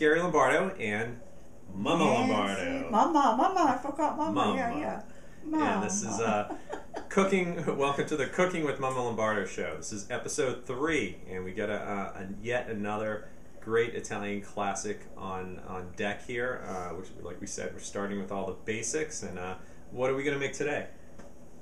Gary Lombardo and Mama Lombardo. Mama, I forgot Mama. Yeah. Mama. And this is cooking. Welcome to the Cooking with Mama Lombardo show. This is episode 3, and we got yet another great Italian classic on deck here. Which, like we said, we're starting with all the basics. And what are we going to make today?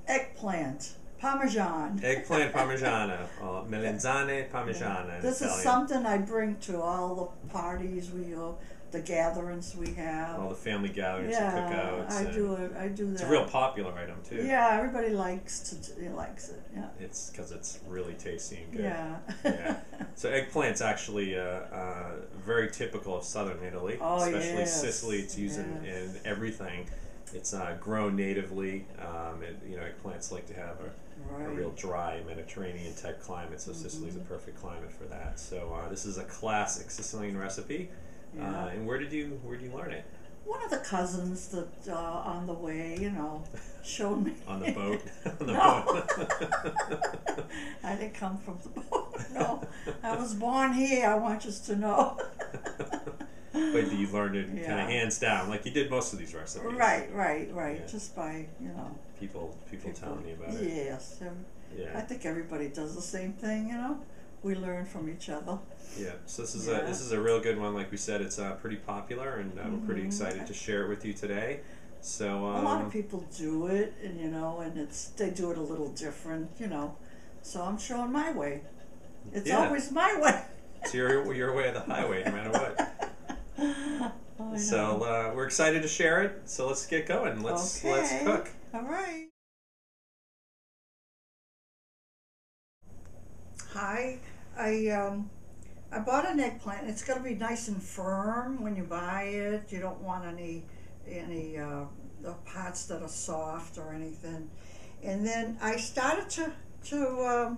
Eggplant. Parmigiana. Eggplant Parmigiana. Melanzane Parmigiana. This is something I bring to all the parties we go, the gatherings we have. All the family gatherings and cookouts. I do that. It's a real popular item too. Yeah, everybody likes it. Yeah. It's because it's really tasty and good. Yeah. So eggplant's actually very typical of southern Italy, especially Sicily. It's used in everything. It's grown natively. Eggplants like to have a real dry Mediterranean type climate, so Sicily's a perfect climate for that. So this is a classic Sicilian recipe. Yeah. And where did you learn it? One of the cousins that on the way, showed me. On the boat? boat. I didn't come from the boat. No, I was born here. I want you to know. But you learned it kind of hands down, like you did most of these recipes. Right. Yeah. Just by people telling you about it. Yes. I think everybody does the same thing. We learn from each other. Yeah. So this is a real good one. Like we said, it's pretty popular, and we're pretty excited to share it with you today. So a lot of people do it, and and they do it a little different. So I'm showing my way. It's always my way. It's your way of the highway, no matter what. So we're excited to share it. So let's get going. Let's cook. All right. Hi. I bought an eggplant. It's got to be nice and firm when you buy it. You don't want any parts that are soft or anything. And then I started to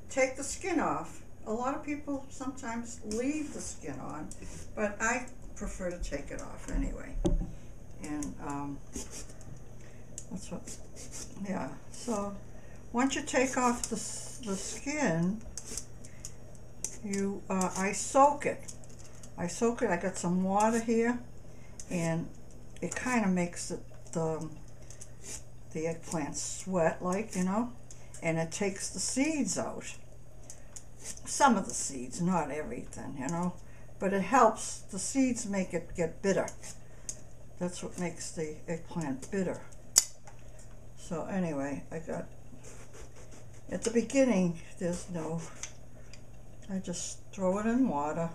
take the skin off. A lot of people sometimes leave the skin on, but I prefer to take it off anyway. And that's what, so once you take off the skin, I soak it. I got some water here, and it kind of makes the eggplant sweat, and it takes the seeds out. Some of the seeds, not everything, but it helps. The seeds make it get bitter. That's what makes the eggplant bitter. So anyway, at the beginning, I just throw it in water.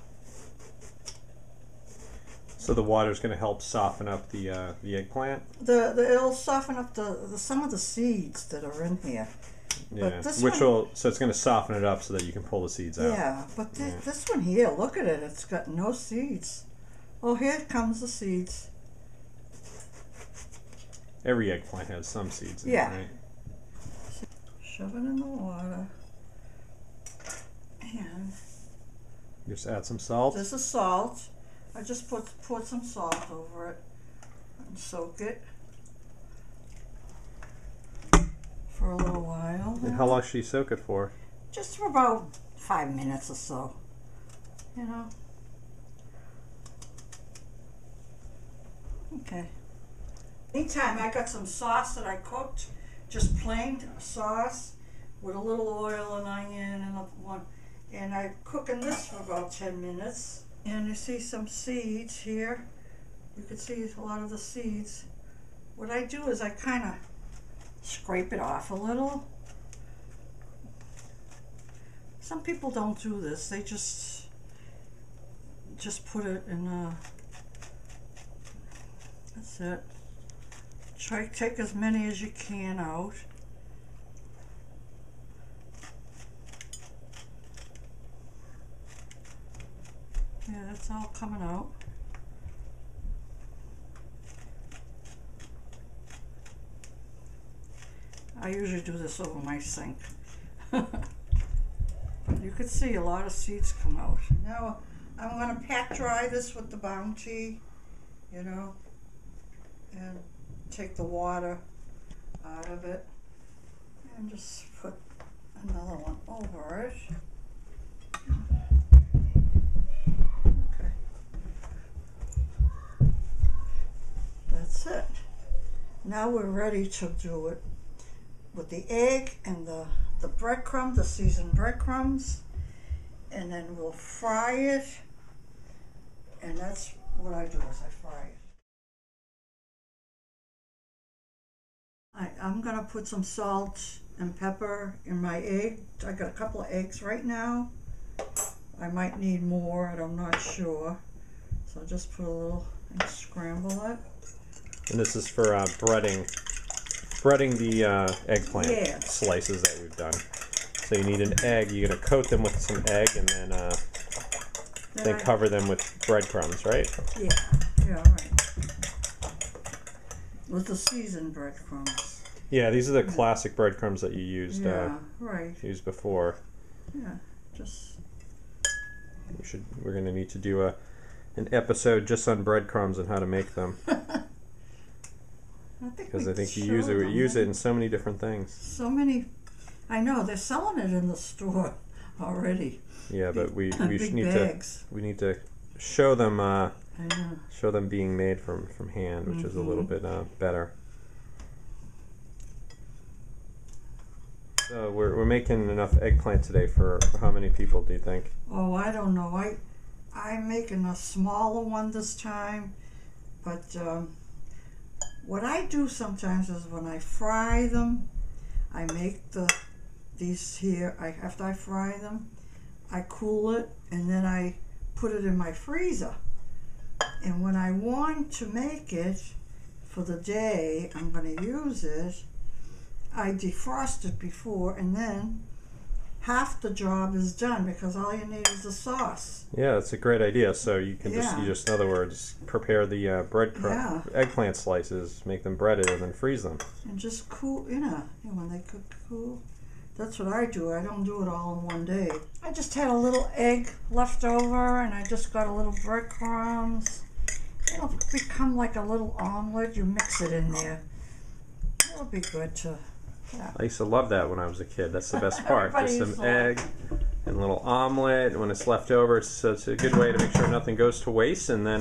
So the water is going to help soften up the eggplant? It'll soften up some of the seeds that are in here. Yeah, so it's going to soften it up so that you can pull the seeds out. Yeah, but this one here, look at it. It's got no seeds. Oh, here comes the seeds. Every eggplant has some seeds in it, right? Shove it in the water. And just add some salt. This is salt. I just put some salt over it and soak it for a little while. And how long should you soak it for? Just for about 5 minutes or so. Okay. Meantime, I got some sauce that I cooked, just plain sauce with a little oil and onion and I'm cooking this for about 10 minutes. And you see some seeds here. You can see a lot of the seeds. What I do is I kind of scrape it off a little. Some people don't do this. They just put it in that's it. Try to take as many as you can out. Yeah, that's all coming out. I usually do this over my sink. You could see a lot of seeds come out. Now I'm going to pat dry this with the Bounty, and take the water out of it and just put another one over it. Okay. Now we're ready to do it with the egg and the breadcrumbs, the seasoned breadcrumbs, and then we'll fry it, and that's what I do is I fry it. I'm going to put some salt and pepper in my egg. I got a couple of eggs right now. I might need more, I'm not sure. So I'll just put a little and scramble it. And this is for breading the eggplant slices that we've done. So you need an egg. You're going to coat them with some egg and then cover them with breadcrumbs, right? Yeah, right. With the seasoned breadcrumbs. Yeah, these are the classic breadcrumbs that you used right. used before. Yeah, just... We're going to need to do an episode just on breadcrumbs and how to make them. Because I think you use it in so many different things. So many. I know they're selling it in the store already. Yeah, but we need to show them being made from hand, which is a little bit better. So we're making enough eggplant today for how many people do you think? Oh, I don't know. I'm making a smaller one this time, but what I do sometimes is when I fry them, I make these here. After I fry them, I cool it and then I put it in my freezer. And when I want to make it for the day I'm going to use it, I defrost it before, and then half the job is done because all you need is the sauce. Yeah, that's a great idea. So you can just in other words, prepare the eggplant slices, make them breaded, and then freeze them. And just cool, when they cool. That's what I do. I don't do it all in one day. I just had a little egg left over, and I just got a little breadcrumbs. It'll become like a little omelet. You mix it in there. It'll be good to... Yeah. I used to love that when I was a kid. That's the best part. Just some egg and a little omelet. When it's left over, so it's a good way to make sure nothing goes to waste. And then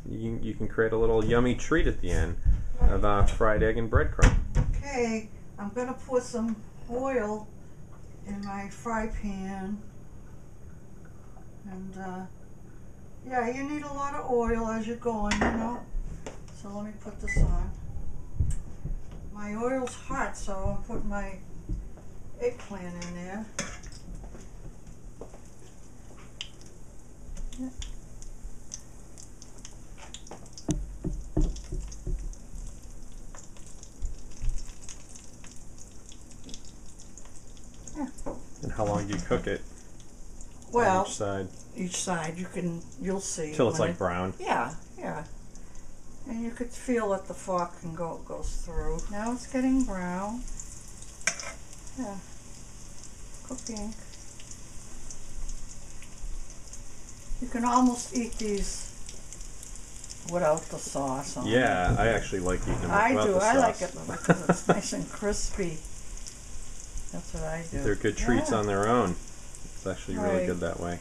you can create a little yummy treat at the end of fried egg and breadcrumb. Okay, I'm going to put some oil in my fry pan. And you need a lot of oil as you're going, So let me put this on. My oil's hot, so I'll put my eggplant in there. Yeah. And how long do you cook it? Well, on each side. Each side, you'll see. Till it's like brown. Yeah. And you could feel that the fork goes through. Now it's getting brown. Yeah. Cooking. You can almost eat these without the sauce on. Yeah, I actually like eating them without the sauce. I like it because it's nice and crispy. That's what I do. They're good treats on their own. It's actually really good that way.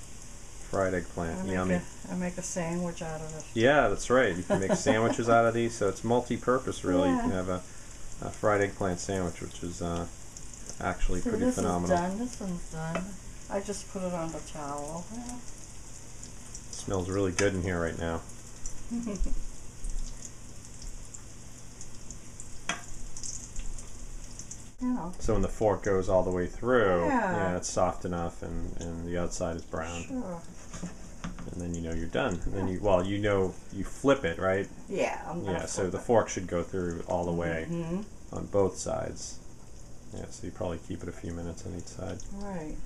Fried eggplant, yummy. I make a sandwich out of it. Yeah, that's right. You can make sandwiches out of these, so it's multi-purpose, really. Yeah. You can have a fried eggplant sandwich, which is actually pretty phenomenal. This one's done. I just put it on the towel. Yeah. It smells really good in here right now. So when the fork goes all the way through, it's soft enough, and the outside is brown. Sure. And then you're done. And then you flip it, right? Yeah. So the fork should go through all the way on both sides. Yeah, so you probably keep it a few minutes on each side. Right.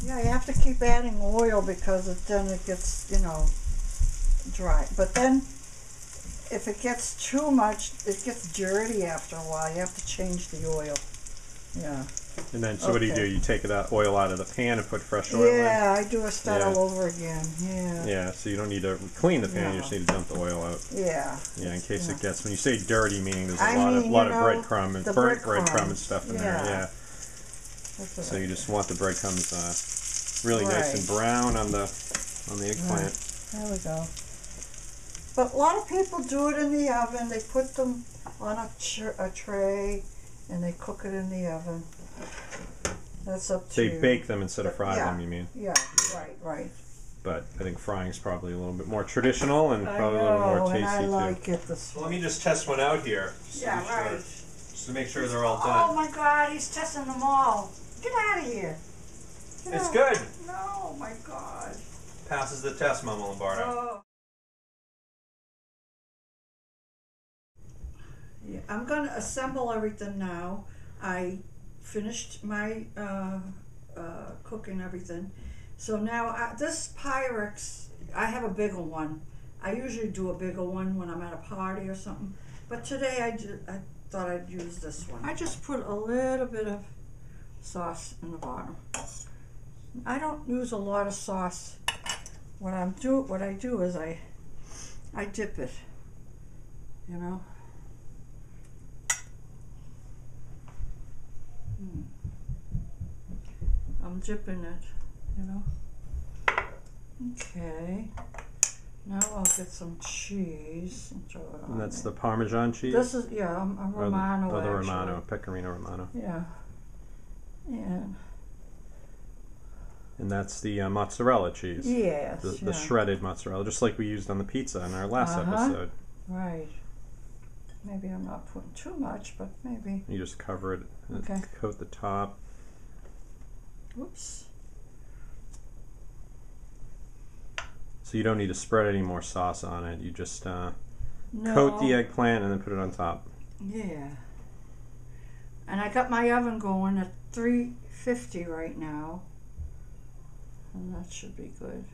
Yeah, you have to keep adding oil because then it gets, dry. But then if it gets too much, it gets dirty after a while. You have to change the oil. Yeah. And then, so what do you do? You take the oil out of the pan and put fresh oil in? Yeah, I do a start all over again. Yeah. Yeah, so you don't need to clean the pan, you just need to dump the oil out. Yeah. Yeah, in case it gets, when you say dirty, meaning there's a lot of breadcrumb and burnt breadcrumb and stuff in there. Yeah. So you just want the breadcrumbs really nice and brown on the eggplant. There we go. But a lot of people do it in the oven. They put them on a tray and they cook it in the oven. That's up to you. They bake them instead of fry them, you mean? Yeah, right. But I think frying is probably a little bit more traditional and probably a little more tasty I like too. it this way. Well, let me just test one out here. Just to make sure they're all done. Oh my God, he's testing them all. Get out of here. It's good. No, my God. Passes the test, Mama Lombardo. Oh. Yeah, I'm going to assemble everything now. I finished my cooking everything. So now this Pyrex, I have a bigger one. I usually do a bigger one when I'm at a party or something. But today I thought I'd use this one. I just put a little bit of sauce in the bottom. I don't use a lot of sauce. What I do is I dip it, you know. I'm dipping it, you know. Okay. Now I'll get some cheese and throw it on. And that's the Parmesan cheese? This is, yeah, a Romano. The Romano, Pecorino Romano. Yeah. And that's the mozzarella cheese. Yes. The shredded mozzarella, just like we used on the pizza in our last episode. Right. Maybe I'm not putting too much, but maybe. You just cover it and coat the top. Whoops. So you don't need to spread any more sauce on it. You just coat the eggplant and then put it on top. Yeah. And I got my oven going at 350 right now. And that should be good.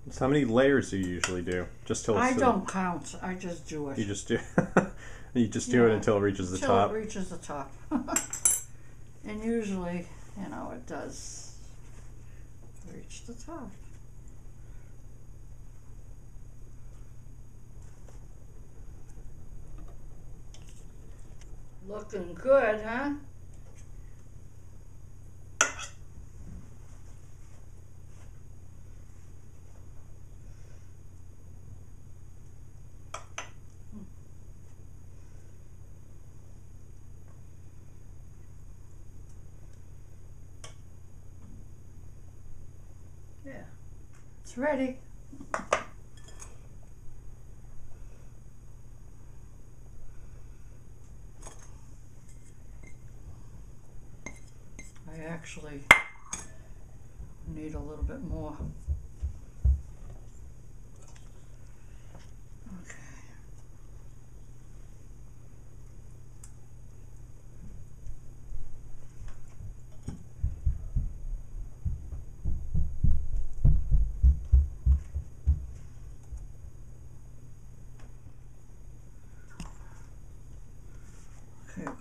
So how many layers do you usually do? Just till I don't count. I just do it. You just do. You just do it until it reaches the top. Until it reaches the top. And usually, you know, it does reach the top. Looking good, huh? Yeah, it's ready. I actually need a little bit more. Okay. Okay.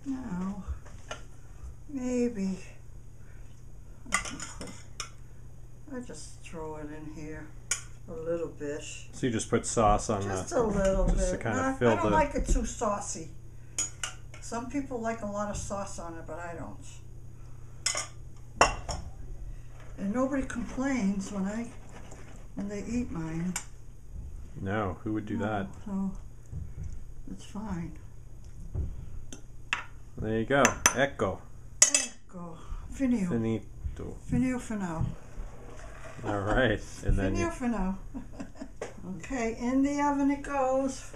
Now, maybe I just throw it in here a little bit. So you just put sauce on just a little bit. To kind of fill I don't like it too saucy. Some people like a lot of sauce on it, but I don't. And nobody complains when they eat mine. No, who would do that? So it's fine. There you go. Ecco. Finito. Finito. Finito for now. All right. And then Finito for now. Okay, in the oven it goes.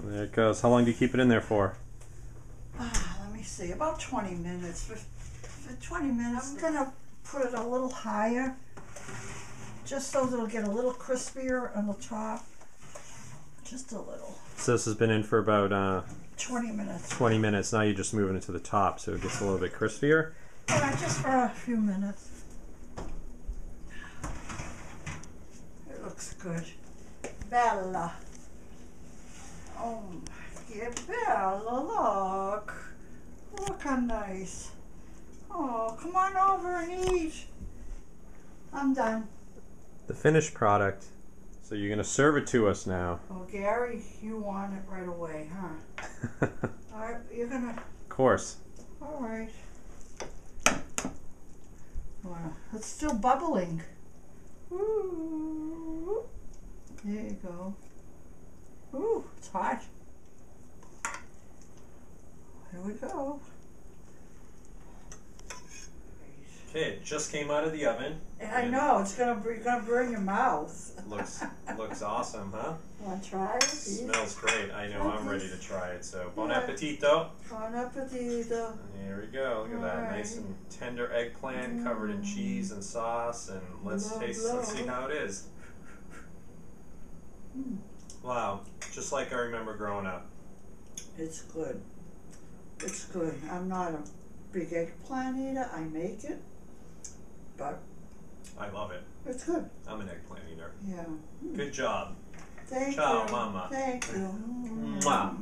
There it goes. How long do you keep it in there for? Let me see. About 20 minutes. For 20 minutes. I'm gonna put it a little higher, just so that it'll get a little crispier on the top. Just a little. So this has been in for about 20 minutes. 20 minutes. Now you're just moving it to the top so it gets a little bit crispier. Yeah, just for a few minutes. It looks good. Bella. Oh, yeah, Bella, look. Look how nice. Oh, come on over and eat. I'm done. The finished product. So you're going to serve it to us now. Oh, Gary, you want it right away, huh? All right, you're going to... Of course. All right. Wow, it's still bubbling. Ooh. There you go. Ooh, it's hot. Here we go. Okay, it just came out of the oven. I know, it's gonna burn your mouth. Looks awesome, huh? Want to try it? Smells great. I know, I'm ready to try it. So, bon appetito. Bon appetito. Here we go. Look at that. Nice and tender eggplant covered in cheese and sauce. And let's see how it is. Wow, just like I remember growing up. It's good. It's good. I'm not a big eggplant eater. I make it, but I love it. It's good. I'm an eggplant eater. Yeah. Good job. Thank Ciao, you. Mama. Thank you. Mwah.